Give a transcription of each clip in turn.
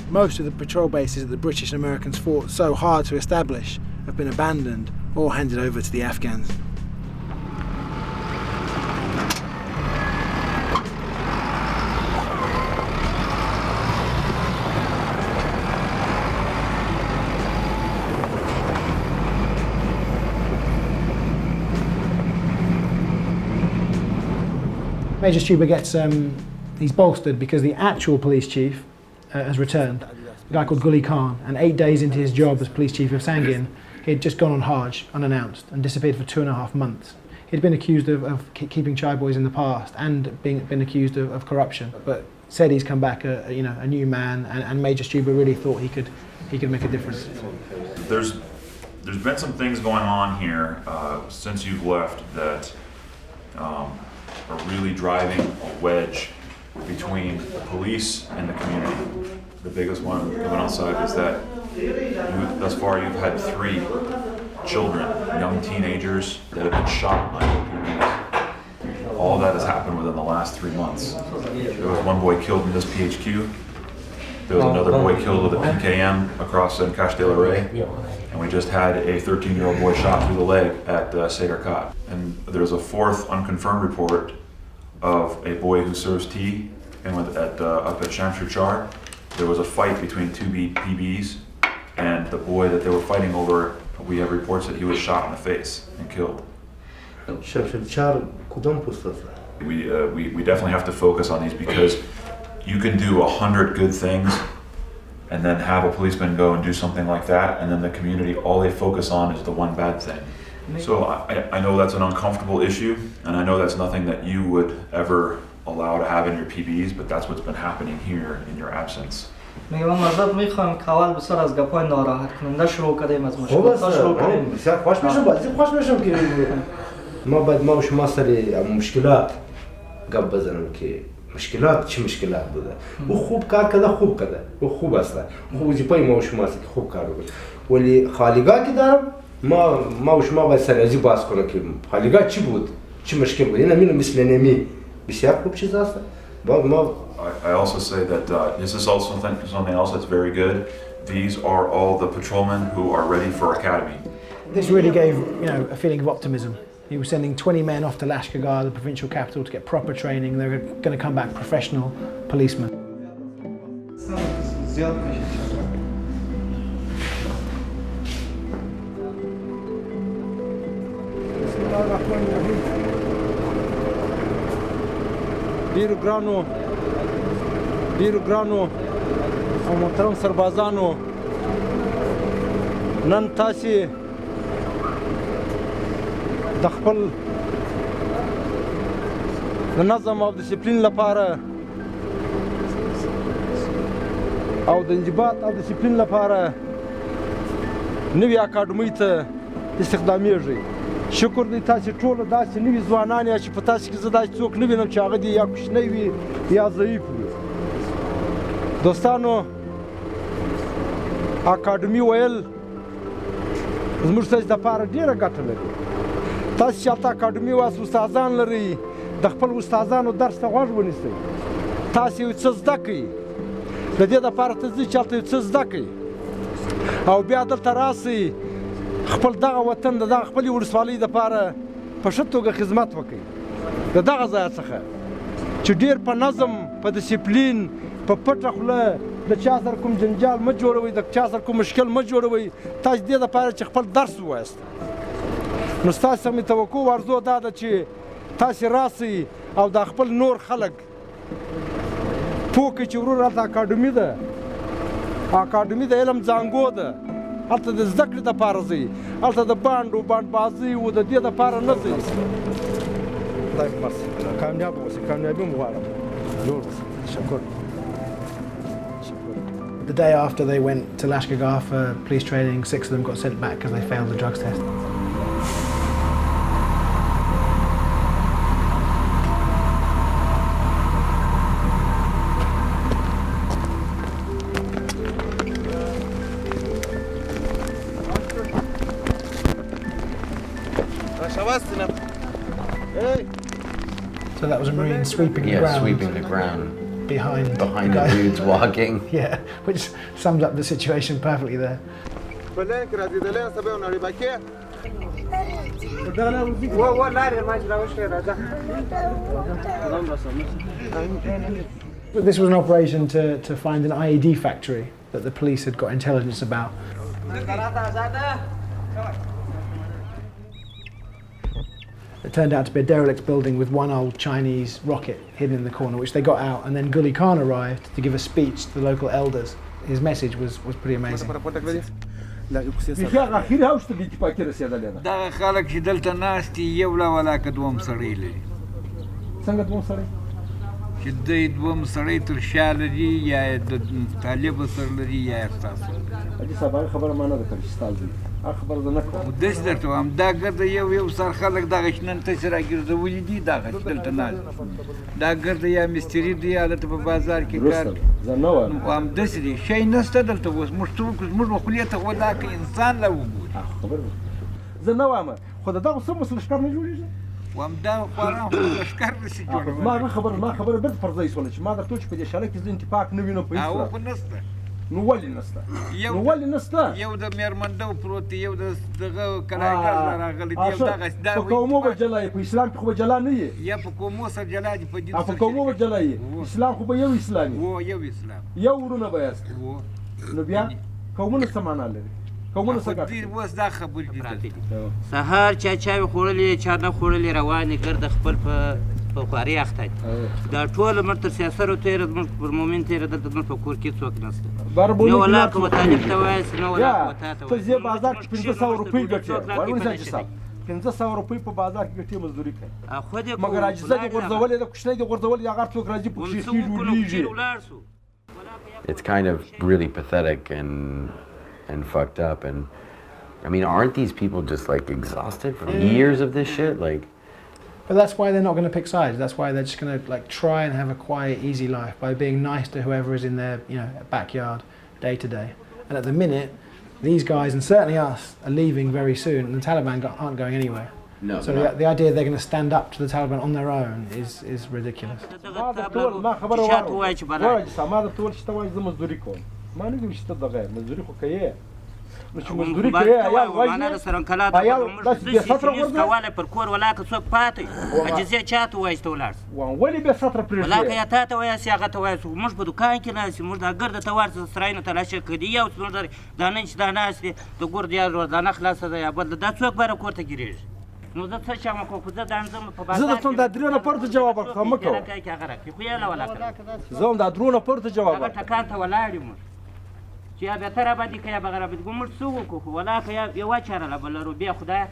Most of the patrol bases that the British and Americans fought so hard to establish have been abandoned or handed over to the Afghans. Major Stuber gets, he's bolstered because the actual police chief has returned, a guy called Gully Khan, and 8 days into his job as police chief of Sangin, he had just gone on Hajj unannounced and disappeared for 2.5 months. He'd been accused of keeping Chai boys in the past and been accused of corruption, but said he's come back a new man, and Major Stuber really thought he could make a difference. There's been some things going on here since you've left that are really driving a wedge between the police and the community. The biggest one, the one outside, is that thus far you've had 3 children, young teenagers, that have been shot by PBs. All that has happened within the last 3 months. There was one boy killed in this PHQ. There was another boy killed with a PKM across in Cache de la Ray. And we just had a 13-year-old boy shot through the leg at Sadarkat. And there's a 4th unconfirmed report of a boy who serves tea up at Shamshir Char. There was a fight between 2 PBs, and the boy that they were fighting over, we have reports that he was shot in the face and killed. We definitely have to focus on these, because you can do 100 good things and then have a policeman go and do something like that, and then the community, all they focus on is the one bad thing. So I know that's an uncomfortable issue, and I know that's nothing that you would ever allow to have in your PBs, but that's what's been happening here in your absence. مشکلات چی مشکلات بوده او خوب کار کرده خوب کرده او خوب است او وظیفه ما و شما است که خوب کار بکنه ولی خالیگاه که دارم ما و شما باید سریعی باز کنیم که خالیگاه چی بود چی مشکل بود این همین مثل نمی بسیار خوب چیز است I also say that this is also something else that's very good. These are all the patrolmen who are ready for academy. This really gave a feeling of optimism. He was sending 20 men off to Lashkargah, the provincial capital, to get proper training. They were going to come back professional policemen. ډیرو ګرانو او محترم سربازانو نن تاسې د خپل د نظم او ډسپلین لپاره او د انضباط او ډسپلین لپاره نوې اکاډمۍ ته استخدامیږئ شکر دی تاسې ټوله داسې نوي ځوانان یا چې په تاسې کې زه داسې څوک نه وینم چې هغه دې یا کوچنی وي یا ضعیف وي دوستانو اکاډمي ویل زموږ ستاسې دپاره ډېره ګټه لري تاسې چې هلته اکاډمي واسو استادان لرئ د خپل استادانو درس ته غوږ ونیسئ تاسې یو څه زده کړئ د دې دپاره ته ځئ چې هلته یو څه زده کړئ او بیا دلته راسئ خپل دغه وطن د دغه خپلې ولسوالۍ دپاره په ښه توګه خدمت وکړئ د دغه ځایه څخه چې ډېر په نظم په ډسپلین په پټه خوله د چا سره کوم جنجال مه جوړوئ د چا سره کوم مشکل مه جوړوئ تاسې دې دپاره چې خپل درس ووایاست نو ستاسې څخه مې توقع او ارزو دا ده چې تاسې راسئ او دا خپل نور خلک پوه کړئ چې ورور هلته اکاډمي ده اکاډمي د علم زانګو ده هلته د زده کړې دپاره ځئ هلته د بانډو بانډبازۍ و د دې دپاره نه ځئ خدای مو مرسي کامیاب اوسئ کامیابي مو غواړم جوړ اوسئ تشکر The day after they went to Lashkargah for police training, 6 of them got sent back because they failed the drugs test. So that was a Marine sweeping the ground. Yeah, sweeping the ground. behind behind the the guy. dudes walking. Yeah, which sums up the situation perfectly there. But this was an operation to find an IED factory that the police had got intelligence about. It turned out to be a derelict building with one old Chinese rocket hidden in the corner, which they got out, and then Guli Khan arrived to give a speech to the local elders. His message was pretty amazing. دا خلک چې دلته ناست دي یو لا ولاکه دوم سړی لري چې دوی دوم سړی تر شا لري یا یې د طالب سره لري یا یې ستاسو خو داسې درته وایم دا ګرده یو سر خلک دغه چې نن تاسې راګرځولي دي دغه چې دلته ناست دا ګرده یا مستري دی یا دلته په بازار کې کار نو همداسې دی شی نشته دلته اوس موږ څه وکړو زموږ به خولې ته ولاکه انسان لا وګوري زه نه وایم خو د دغه څه لښکر نه جوړېږي همدا خواران خو لښکر نشي جوړولی ما خبره بېرته پر ځای شوله چې ما درته وویل چې په دې شاله کې زه انتفاق نه وینم په هېڅ هغه صورت. خو نشته نو ولې نشته یو د میرمندو پروت دی یو د دغه کلاګر راغلی دی یو دغه دا په قومو به جلا یې په اسلام کې خو به جلا نه یې یا په قومو سره جلا دي په دین په قومو به جلا یې اسلام خو به یو اسلام یې و یو اسلام یو ورونه به یاست و نو بیا قومونه څه معنا لري قومونه څه ګټه دې اوس دا خبرې دي سهار چا چاوې خوړلې چا نه خوړلې روانې ګرده خپل په خواري اخته دي دا ټول عمر تر سیاسر تېره زموږ پر مومن تېره دلته زموږ په کور کې څوک نشته نه ولاکه و طالب ته وایاست نه ولاکه و تا ته ته ځې بازار کې 1500 روپۍ ګټې وایي چې صاحب 1500 روپۍ په بازار کې ګټې مزدوري کوي خو دې مګر عاجزه دې غورځولې ده کوچنی دې غورځولې هغه څوک راځي په کښې ډوډېږي It's kind of really pathetic and fucked up. And I mean, aren't these people just like exhausted from years of this shit? Like, But that's why they're not going to pick sides. That's why they're just going to like try and have a quiet, easy life by being nice to whoever is in their backyard day to day. And at the minute, these guys and certainly us are leaving very soon, and the Taliban aren't going anywhere. no, So the idea they're going to stand up to the Taliban on their own is ridiculous. ما خبره وایي ما درته وویل چې ته وایي زه مزدوري کوم ما نه ویل چې ته دغه مزدوري خو کوې نو چې مزدوري کوې عیال وژنې پر کور ولاکه څوک پاتې عجزې چا ته وایي چې ته ولاړ سې ولې بې سطره ولاکه پرېږدې یا تا ته وایاست یا هغه ته وایاست موږ په دوکان کې ناست یو موږ دا ګرده ته ورسه سرایونه تلاشه کړي یو زموږ دانه چې دا ناست دی د ګرد یا دانه خلاصه ده یا بل دا څوک باره کور ته ګیرېږي نو زه څه شم خو زه دا ځم په بازار زه درته دا درې نفرو ته جواب ورکړم مه کوه خو یې له ولاکه زه هم دا درو نفرو ته جواب هغه ورکړم ټکان ته ولاړ یو موږ چې یا بهته راباندې که یا بغیر راباندې کوو موږ څه وکړو خو ولاکه یوه چاره لا به لرو بیا خدایه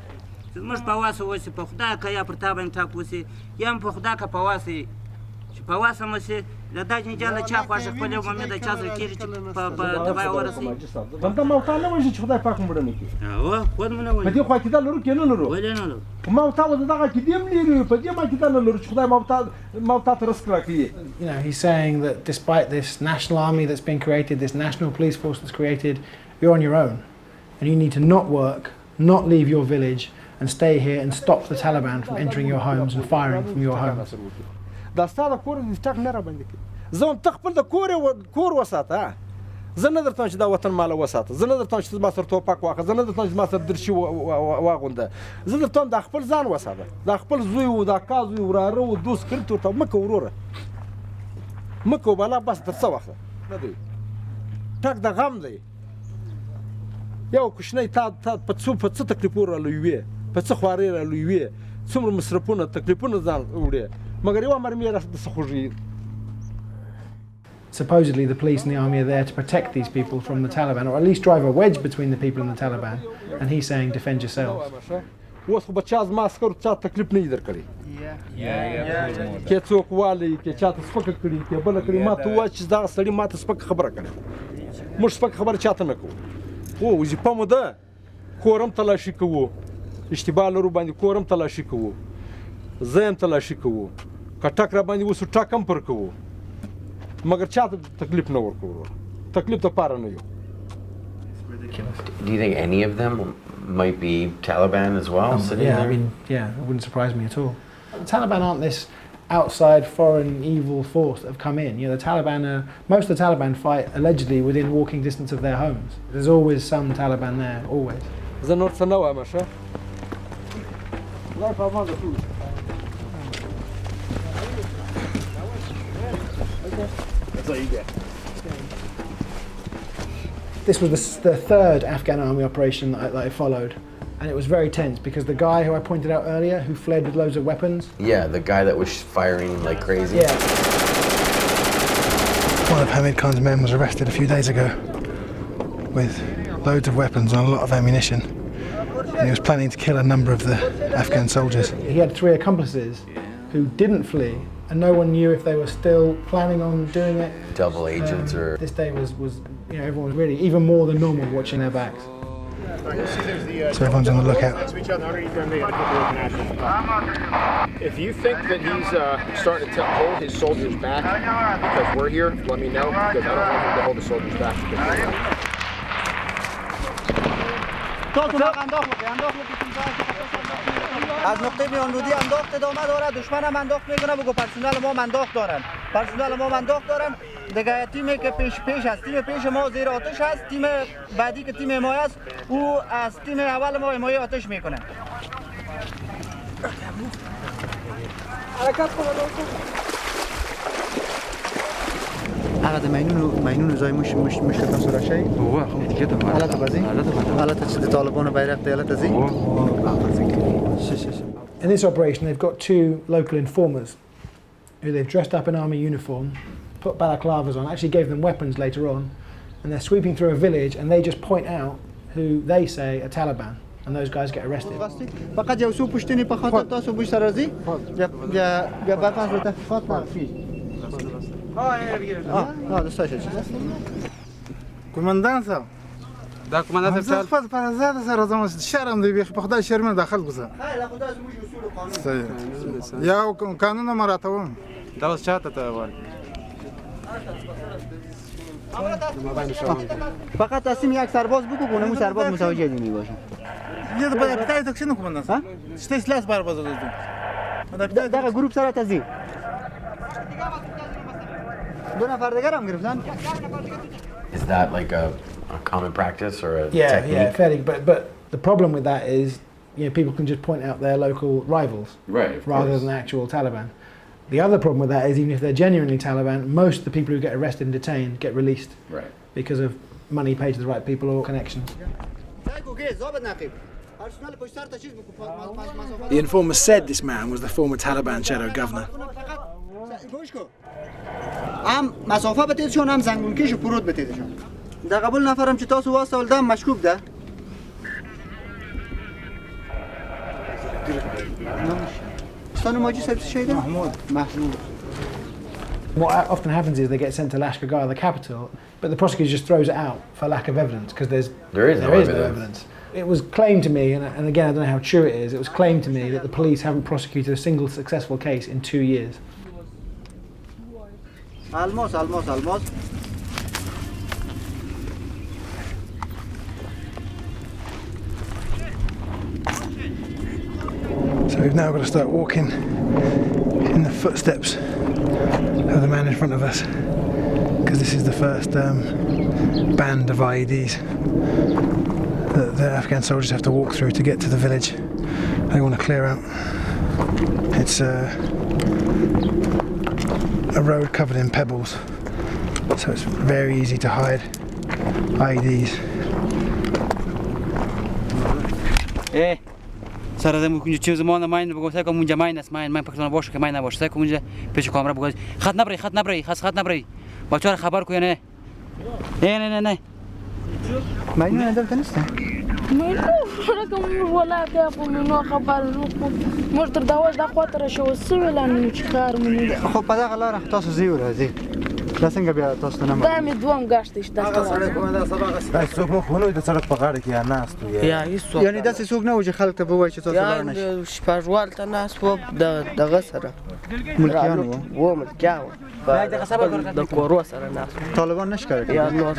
زموږ په واسه اوسې په خدای که یا پر تا باندې ټاک وسې یا هم په خدای که په واسه چې په واسه مو سې د دا جنجال له چا خوښه خپل یو ممې د چا سره کېږي چې په دبای ورسوي بنده موتا نه وژني چې خدای پاک مړه نه کړي خود مو نه په دې خوا عقیده لرو کې نه لرو ولې نه لرو موتا و دغه عقیدې هم لري په دې هم عقیده نه لرو چې خدای موتا ته رزق راکوي He's saying that despite this national army that's been created, this national police force that's created, you're on your own. And you need to not work, not leave your village, and stay here and stop the Taliban from entering your homes and firing from your homes. دا ستا د کور د ټک نه راباندې کوي زه هم ته خپل د کور وساته زه نه درته چې دا وطن ماله وساته زه نه درته چې زما سره توپک واخله زه نه درته چې زما سره درشي واغونده زه درته دا خپل ځان وساته دا خپل زوی و دا کا زوی وراره و دوست کړي ورته مه کوه وروره مه کوه بالا بس تر څه وخته نه دی ټک د غم دی یو کوچنی تا په څه تکلیفونه رالویوې په څه خوارۍ رالویوې څومره مصرفونه تکلیفونه ځان وړې مګر یوه مرمۍ راته څه خوږي Supposedly the police and the army are there to protect these people from the Taliban, or at least drive a wedge between the people and the Taliban, and he's saying defend yourselves. اوس خو به چا زما عسکرو چا تکلیف نه وي درکړی کې څوک والی کې چا ته سپکه کړي کې بله کړي ما ته ووایه چې دغه سړي ما ته سپکه خبره کړې موږ سپکه خبره چا ته نه کوو وظیفه مو ده کور هم تلاشي کوو اشتباه لرو باندې کور هم تلاشي کوو زه هم تلاشي کوو که ټک را باندې وسو ټک هم پر کوو مګر چا ته تکلیف نه ورکوو تکلیف دپاره نه یو do you think any of them might be Taliban as well? Sitting Yeah, there? I mean, yeah, it wouldn't surprise me at all. The Taliban aren't this outside foreign evil force that have come in. You know, the Taliban most of the Taliban fight allegedly within walking distance of their homes. There's always some Taliban there, always. This was the third Afghan army operation that I followed, and it was very tense because the guy who I pointed out earlier, who fled with loads of weapons. Yeah, the guy that was firing like crazy. Yeah. One of Hamid Khan's men was arrested a few days ago with loads of weapons and a lot of ammunition. And he was planning to kill a number of the Afghan soldiers. He had 3 accomplices who didn't flee, and no one knew if they were still planning on doing it. Double agents or... This day was, you know, everyone was really, even more than normal, watching their backs. So everyone's on the lookout. If you think that he's starting to hold his soldiers back because we're here, let me know, because I don't want him to hold the soldiers back. از نقطه میانرودی انداخت ادامه داره، دشمن هم انداخت میکنه، بگو پرسنل ما انداخت دارن، پرسنل ما انداخت دارن. دیگه تیمی که پیش است، تیم پیش ما زیر آتش است، تیم بعدی که تیم حمایه است، او از تیم اول ما حمایه آتش میکنه. حرکت هغه مینون زای مش تاسو راشي هو خو دیگه ته حالت بازی حالت چې د طالبانو بیرغ ته حالت ازي. In this operation they've got 2 local informers who they've dressed up in army uniform, put balaclavas on, actually gave them weapons later on, and they're sweeping through a village and they just point out who they say are Taliban, and those guys get arrested. فقط یو سو پښتني په خاطر تاسو بوش سره راځي بیا بقا ته خاطر کومندان صاحب دا کومندان صاحب خپل پر زاده سره زموږ شرم دی په خدای شرمنه داخل ګوزه یا قانون مراتب دا اوس چاته ته وایي فقط تصمیم یک سرباز بگو که اون سرباز متوجه نمی باشه. یه باید پیتای تکشین کومندان صاحب چه سلاس بار باز دادم دا گروپ سره تزی 2 نفر دیگر هم گرفتن. Is that like a common practice or a technique? Yeah, fairly. But the problem with that is, you know, people can just point out their local rivals, Right, rather than the actual Taliban. The other problem with that is, even if they're genuinely Taliban, most of the people who get arrested and detained get released, Right. because of money paid to the right people or connections. The informer said this man was the former Taliban shadow governor. هم مسافه بتیدشون هم زنگون کش و پرود بتیدشون. در قبول نفرم چې تاسو واسطه ولدم مشکوک ده. ستان ماجی صاحب شهیده؟ محمود. What often happens is they get sent to Lashkar, the capital, but the prosecutor just throws it out for lack of evidence because there is no evidence. It was claimed to me, and again I don't know how true it is, it was claimed to me that the police haven't prosecuted a single successful case in 2 years. Almost. So we've now got to start walking in the footsteps of the man in front of us, because this is the first band of IEDs that the Afghan soldiers have to walk through to get to the village they want to clear out. It's a road covered in pebbles, so it's very easy to hide IEDs. سر از اون چیز زمان ماین بگو سعی کنم اونجا ماین است ماین پاکستان باشه که ماین نباشه سعی کنم اونجا پیش کامera بگو خط نبری بچه‌ها خبر کو نه نه ماین ندارد نیست رقم ولا كيف منو خبر مرتر داوز دا خاطر شو سويلان چخار مني خب په دغه لار تاسو زیو راځي دا څنګه بیا تاسو نه دا مې دوم غاښتش دا څوک مو خونوي د سړک په غاړه کې یا ناست یا هیڅ یعنی دا څوک نه و چې خلک ته وایي چې تاسو لار نشئ یا شپږوال ته ناس و دغه سره ملکیان و ملکیان د کورو سره ناس طالبان نشکره یا نو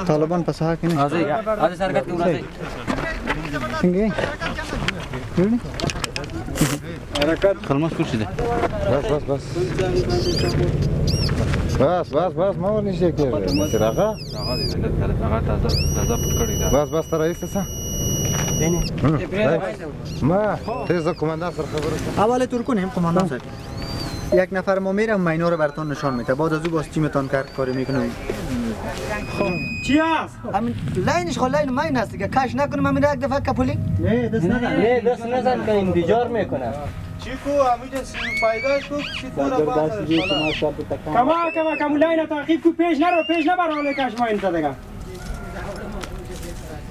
طالبان په ساحه کې نه راځي سرکټ کې راځي څنګه خرماس کور شده. بس ما ورنیشه که مثل آقا تازه پت کردی ده. بس ترا ایسته ما تیز کماندان سر خبر است. اول تور کنیم کماندان صاحب. یک نفر ما میرم اینا رو براتون نشان میده. بعد از او باز تیمتون کار میکنه. چی هست؟ همین لاینش خو لاین ماین هست دیگه. کاش نکنم من یک دفعه کپولی. نه دست نزن که انفجار میکنه. چیکو همینجا پیدا شد چیکو را کما لاین تعقیب کو پیش نبر حال کاش ما این دیگه.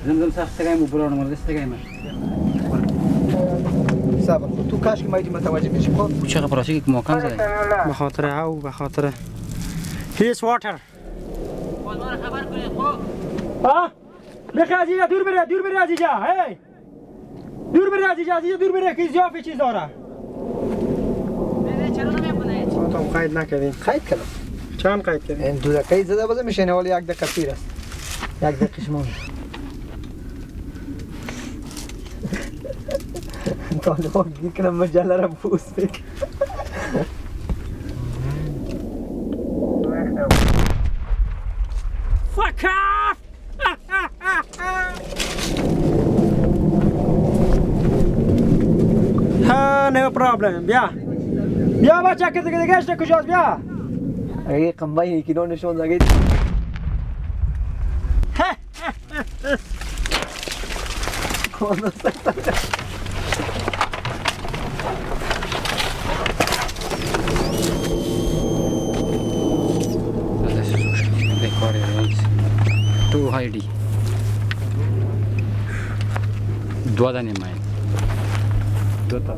زمزم سخت تگایم و بران مرد است تگایم. صبر تو کاش که مایدی متوجه بشی خب. چه خبراتی که مکان زده. به خاطر او به خاطر هیس واتر. خودمان خبر کنید خب. ها؟ بخی از اینجا دور بره از اینجا. هی. دور بره که زیافه چیز داره. چرا نمیکنه؟ ما تو قید نکردیم. قید کردم. چند قید کردیم؟ این 2 دقیقه زده بازه میشینه ولی 1 دقیقه پیر است. 1 دقیقه شما. طالبان میکنم مجله را بوس بک. Fuck off! No problem. بیا بچه که دیگه گشت کجاست بیا. اگه قنبایی که نشون داگید. کاملا سخته. تو هایدی. دو دانی ماین. دو تا.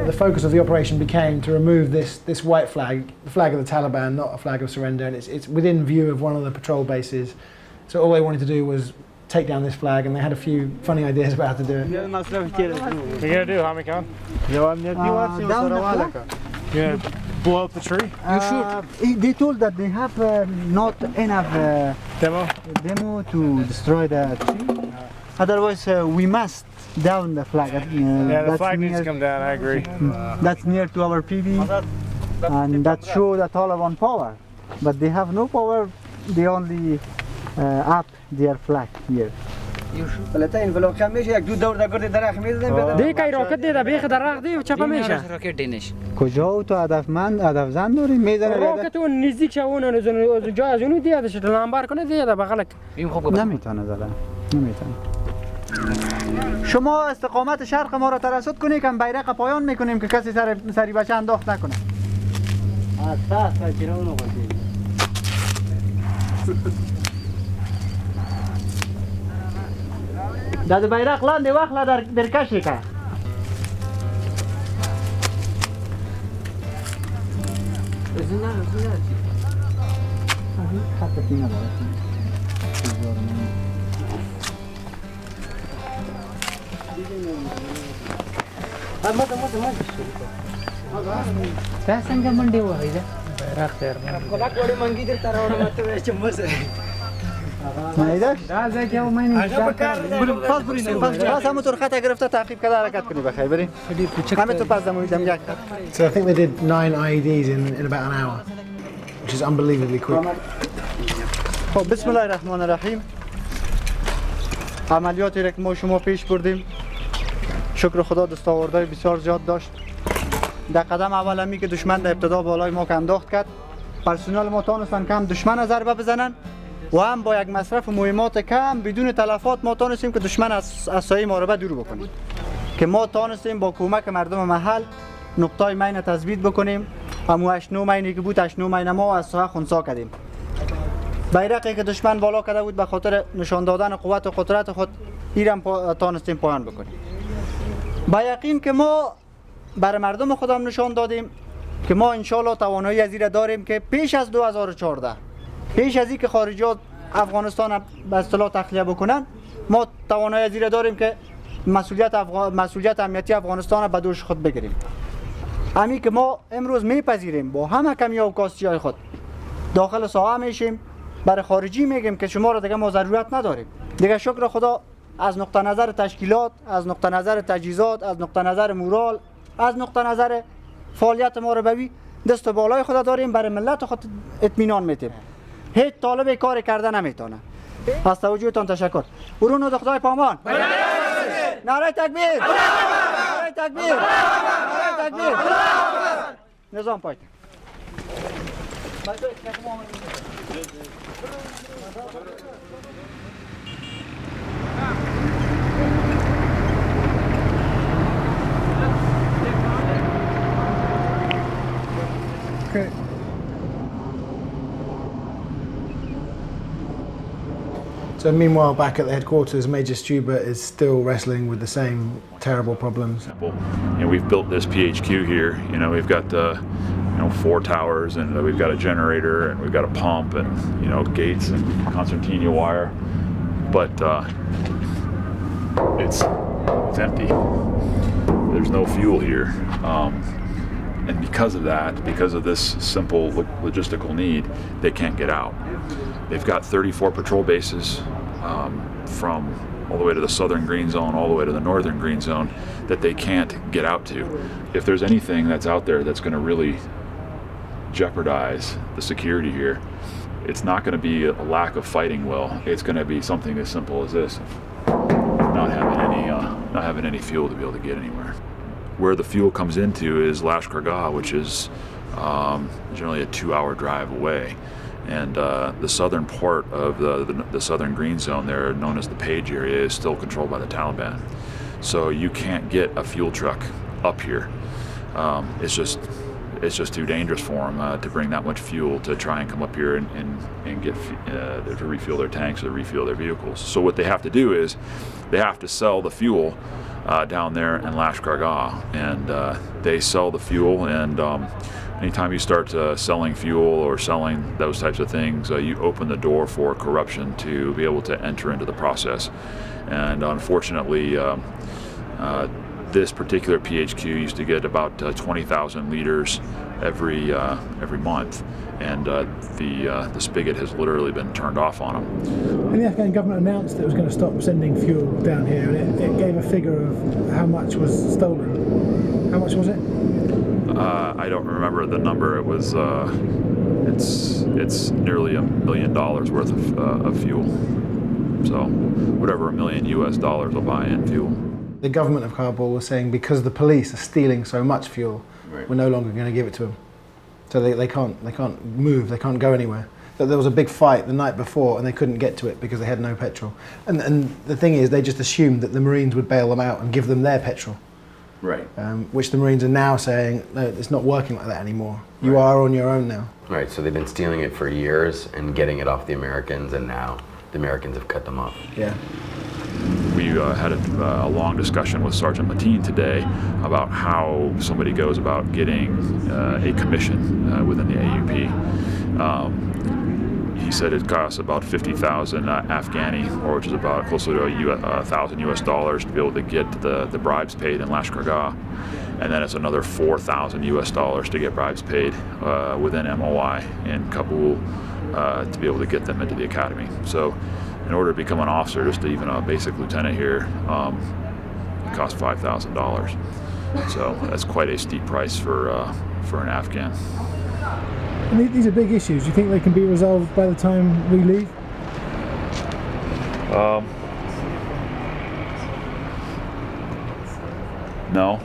The focus of the operation became to remove this white flag, the flag of the Taliban, not a flag of surrender, and it's within view of one of the patrol bases. So all they wanted to do was take down this flag, and they had a few funny ideas about how to do it. What are you gonna do, Hamikan? Yeah, blow up the tree? You should. They told that they have not enough demo to destroy the tree. Otherwise, we must down the flag. Yeah, the flag needs to come down, I agree. That's near to our PV, and that shows the Taliban power. But they have no power, they only up their flag here. دی که راکت دیده بیخ درخت دی و چپا میشه راکت دینش کجا تو هدفزن داری میزنه راکت اون نزدیک شه اون از اونجا از اونو دیده شه لامبر کنه دیده بغلک نمیتونه زدن نمیتونه. شما استقامت شرق ما را ترصد کنید که بیرق پایان میکنیم که کسی سری بچه انداخت نکنه. داد بیرق لاندې واخله در کشی که څنګه منډه وهي دا بیرق تیر کله کوړې منګي در تر اورم ته چې مزه مایداش دا ځکه و من پاس برین پاس هم تور خطا گرفته تعقیب کرده حرکت کنی بخیر بریم همه تو پاس دمویدم یک So I think they did 9 IEDs in about an hour, which is unbelievably quick. خب بسم الله الرحمن الرحیم. عملیاتی را که ما شما پیش بردیم شکر خدا دستاوردهای بسیار زیاد داشت. در قدم اول همی که دشمن در ابتدا بالای ما که انداخت کرد پرسنل ما تانستن کم دشمن ضربه بزنن و هم با یک مصرف مهمات کم بدون تلفات ما تانستیم که دشمن از سایه ما رو دور بکنیم که ما تانستیم با کمک مردم محل نقطه مین تثبیت بکنیم. همو 8 9 مینی که بود 8 9 مین ما از ساحه خنثی کردیم. بیرقی که دشمن بالا کرده بود به خاطر نشان دادن قوت و قدرت خود ایران تانستیم پایان بکنیم. با یقین که ما بر مردم خودم نشان دادیم که ما انشالله توانایی از این داریم که پیش از 2014 پیش از این که خارجیات افغانستان به اصطلاح تخلیه بکنن ما توانایی زیر داریم که مسئولیت امنیتی افغانستان به دوش خود بگیریم. همین که ما امروز میپذیریم با همه کمی و کاستی های خود داخل ساحه میشیم، برای خارجی میگیم که شما را دیگه ما ضرورت نداریم. دیگه شکر خدا از نقطه نظر تشکیلات، از نقطه نظر تجهیزات، از نقطه نظر مورال، از نقطه نظر فعالیت ما رو ببی دست بالای خود داریم، برای ملت خود اطمینان میتیم. هیچ طالب کار کرده نمیتونه. از توجهتان تشکر. ورونو د خدای پامان. نعره تکبیر. نعره تکبیر. نعره تکبیر. نظام پایین. Okay. So meanwhile, back at the headquarters, Major Stuber is still wrestling with the same terrible problems. We've built this PHQ here. We've got 4 towers, and we've got a generator, and we've got a pump, and gates and concertina wire. But it's empty. There's no fuel here. And because of that, because of this simple logistical need, they can't get out. They've got 34 patrol bases from all the way to the southern green zone, all the way to the northern green zone, that they can't get out to. If there's anything that's out there that's going to really jeopardize the security here, it's not going to be a lack of fighting will. It's going to be something as simple as this: not having any fuel to be able to get anywhere. Where the fuel comes into is Lashkar Gah, which is generally a 2-hour drive away. And the southern part of the southern green zone there, known as the Page area, is still controlled by the Taliban. So you can't get a fuel truck up here. It's just too dangerous for them to bring that much fuel to try and come up here and get to refuel their tanks or refuel their vehicles. So what they have to do is they have to sell the fuel down there in Lashkar Gah, and they sell the fuel, and anytime you start selling fuel or selling those types of things, you open the door for corruption to be able to enter into the process. And unfortunately, this particular PHQ used to get about 20,000 liters every month, and the spigot has literally been turned off on them. And the Afghan government announced that it was going to stop sending fuel down here, and it gave a figure of how much was stolen. How much was it? I don't remember the number. It was it's nearly $1 million worth of fuel. So whatever $1 million US will buy in fuel. The government of Kabul was saying because the police are stealing so much fuel, Right. we're no longer going to give it to them. So they can't move, they can't go anywhere. That there was a big fight the night before and they couldn't get to it because they had no petrol. And the thing is, they just assumed that the Marines would bail them out and give them their petrol. Right. Which the Marines are now saying, no, it's not working like that anymore. You are on your own now. Right, so they've been stealing it for years and getting it off the Americans, and now the Americans have cut them off. Yeah. We had a long discussion with Sergeant Mateen today about how somebody goes about getting a commission within the AUP. He said it costs about 50,000 Afghani, or which is about close to $1,000 US to be able to get the bribes paid in Lashkar Gah, and then it's another $4,000 US to get bribes paid within MOI in Kabul to be able to get them into the academy. So, in order to become an officer, just even a basic lieutenant here, it costs $5,000. So that's quite a steep price for an Afghan. And these are big issues. Do you think they can be resolved by the time we leave? No,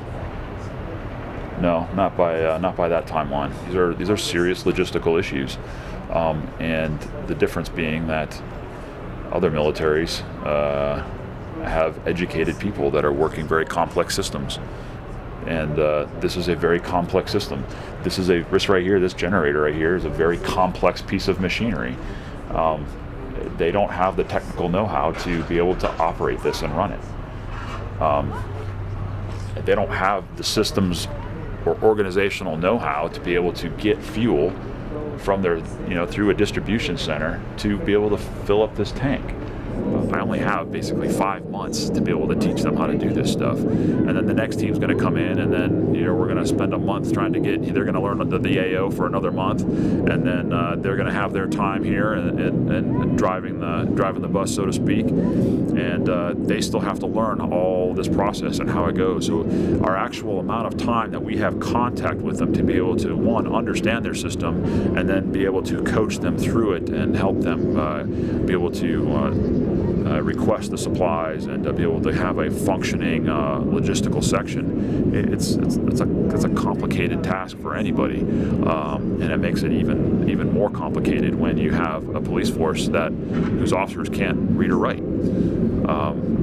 not by that timeline. These are serious logistical issues, and the difference being that other militaries have educated people that are working very complex systems. And this is a very complex system. This right here, this generator right here is a very complex piece of machinery. They don't have the technical know-how to be able to operate this and run it. They don't have the systems or organizational know-how to be able to get fuel from their, through a distribution center to be able to fill up this tank. I only have basically 5 months to be able to teach them how to do this stuff. And then the next team's going to come in, and then we're going to spend a month trying to they're going to learn the AO for another month, and then they're going to have their time here and driving the bus, so to speak. And they still have to learn all this process and how it goes. So our actual amount of time that we have contact with them to be able to, one, understand their system, and then be able to coach them through it and help them be able to request the supplies and be able to have a functioning logistical section. It's a complicated task for anybody, and it makes it even more complicated when you have a police force whose officers can't read or write.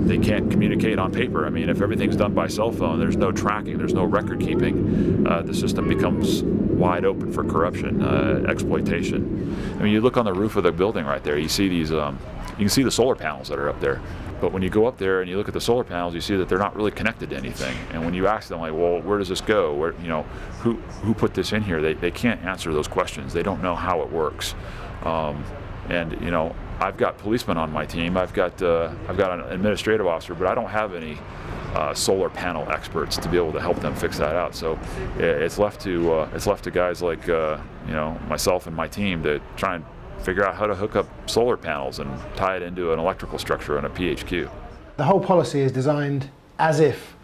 They can't communicate on paper. I mean, if everything's done by cell phone, there's no tracking, there's no record keeping. The system becomes wide open for corruption, exploitation. I mean, you look on the roof of the building right there, you see these, you can see the solar panels that are up there. But when you go up there and you look at the solar panels, you see that they're not really connected to anything. And when you ask them, like, well, where does this go? Where, who put this in here? They can't answer those questions. They don't know how it works. I've got policemen on my team. I've got an administrative officer, but I don't have any solar panel experts to be able to help them fix that out. So it's left to guys like myself and my team to try and figure out how to hook up solar panels and tie it into an electrical structure and a PHQ. The whole policy is designed as if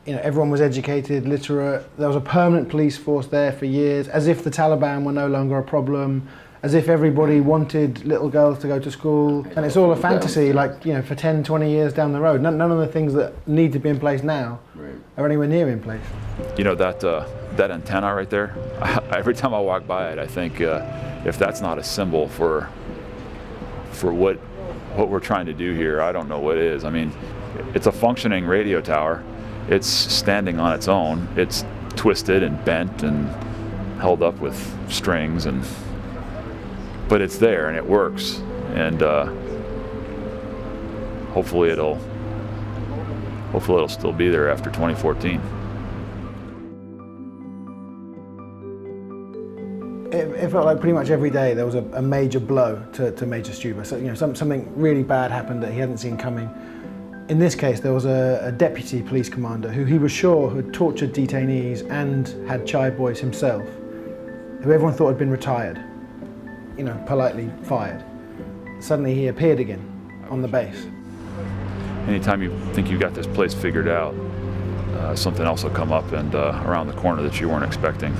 everyone was educated, literate. There was a permanent police force there for years, as if the Taliban were no longer a problem, as if everybody wanted little girls to go to school. And it's all a fantasy, for 10, 20 years down the road. None of the things that need to be in place now are anywhere near in place. That antenna right there, every time I walk by it, I think if that's not a symbol for what we're trying to do here, I don't know what is. I mean, it's a functioning radio tower. It's standing on its own. It's twisted and bent and held up with strings, but it's there and it works. And hopefully it'll still be there after 2014. It felt like pretty much every day there was a major blow to Major Stuber. So, something really bad happened that he hadn't seen coming. In this case, there was a deputy police commander who he was sure had tortured detainees and had child boys himself, who everyone thought had been retired, politely fired. Suddenly he appeared again on the base. Anytime you think you got this place figured out, something else will come up and around the corner that you weren't expecting.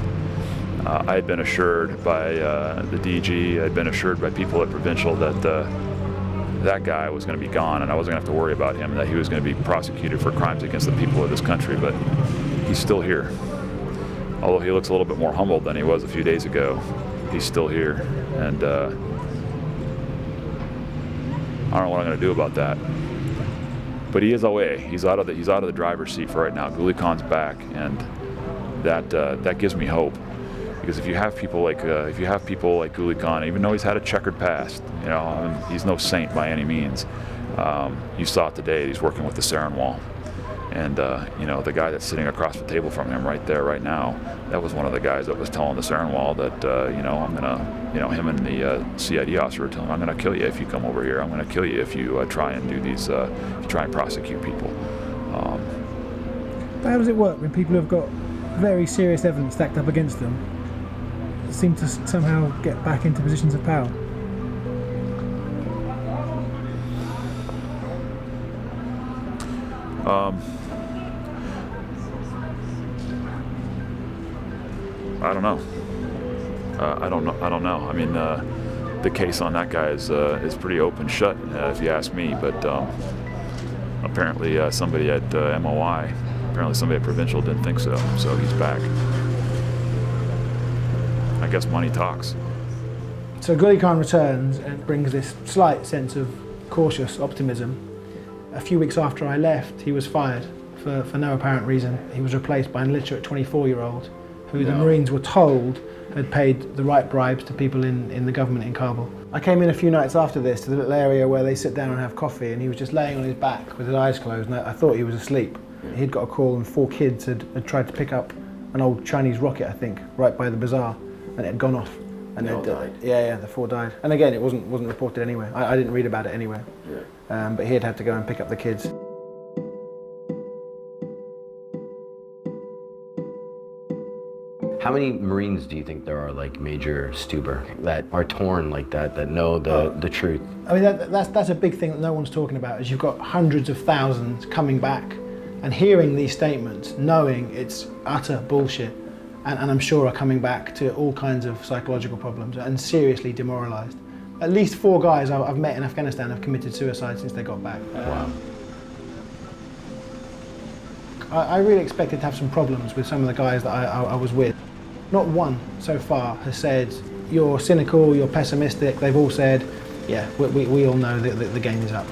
I had been assured by the DG, I had been assured by people at Provincial that that guy was going to be gone and I wasn't going to have to worry about him, and that he was going to be prosecuted for crimes against the people of this country, but he's still here. Although he looks a little bit more humbled than he was a few days ago, he's still here, and I don't know what I'm going to do about that. But he is away. He's out of the driver's seat for right now. Ghuli Khan's back, and that gives me hope. Because if you have people like Ghuli Khan, even though he's had a checkered past, he's no saint by any means. You saw it today. He's working with the sarin wall, and the guy that's sitting across the table from him right there, right now, that was one of the guys that was telling the sarin wall that I'm gonna, him and the CID officer were telling him, I'm gonna kill you if you come over here. I'm gonna kill you if you try and do these, try and prosecute people. But how does it work when people have got very serious evidence stacked up against them, seem to somehow get back into positions of power? I don't know. I don't know. I mean, the case on that guy is pretty open shut, if you ask me. But apparently, somebody at MOI, apparently somebody at Provincial didn't think so. So he's back. I guess money talks. So Ghuli Khan returns and brings this slight sense of cautious optimism. A few weeks after I left, he was fired for no apparent reason. He was replaced by an illiterate 24-year-old who the Marines were told had paid the right bribes to people in the government in Kabul. I came in a few nights after this to the little area where they sit down and have coffee, and he was just laying on his back with his eyes closed, and I thought he was asleep. He'd got a call and 4 kids had tried to pick up an old Chinese rocket, I think, right by the bazaar, and it had gone off And they all died. Yeah, the 4 died. And again, it wasn't reported anywhere. I didn't read about it anywhere. Yeah. But he had to go and pick up the kids. How many Marines do you think there are, like Major Stuber, that are torn like that, that know the truth? I mean, that's a big thing that no one's talking about, is you've got hundreds of thousands coming back and hearing these statements, knowing it's utter bullshit, and I'm sure are coming back to all kinds of psychological problems and seriously demoralised. At least 4 guys I've met in Afghanistan have committed suicide since they got back. Wow. I really expected to have some problems with some of the guys that I was with. Not one so far has said, you're cynical, you're pessimistic. They've all said, yeah, we all know that the game is up.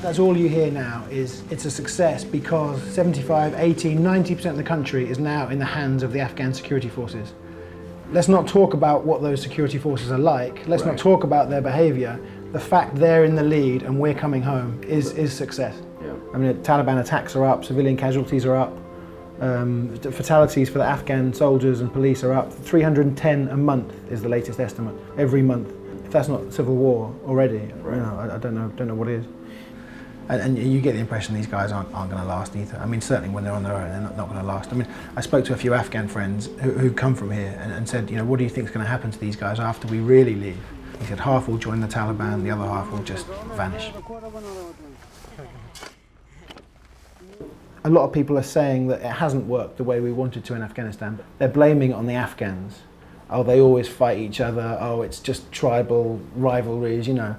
That's all you hear now is it's a success because 75, 80, 90% of the country is now in the hands of the Afghan security forces. Let's not talk about what those security forces are like. Let's not talk about their behaviour. The fact they're in the lead and we're coming home is success. Yeah. I mean, Taliban attacks are up, civilian casualties are up, the fatalities for the Afghan soldiers and police are up. 310 a month is the latest estimate, every month. If that's not civil war already, you know, I don't know what is. And you get the impression these guys aren't going to last either. I mean, certainly when they're on their own, they're not going to last. I mean, I spoke to a few Afghan friends who come from here and said, you know, what do you think is going to happen to these guys after we really leave? He said half will join the Taliban, the other half will just vanish. A lot of people are saying that it hasn't worked the way we wanted to in Afghanistan, but they're blaming it on the Afghans. Oh, they always fight each other. Oh, it's just tribal rivalries, you know.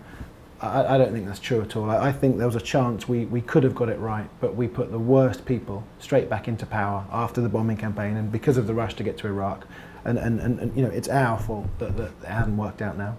I don't think that's true at all. I think there was a chance we could have got it right, but we put the worst people straight back into power after the bombing campaign and because of the rush to get to Iraq. And you know, it's our fault that it hasn't worked out now.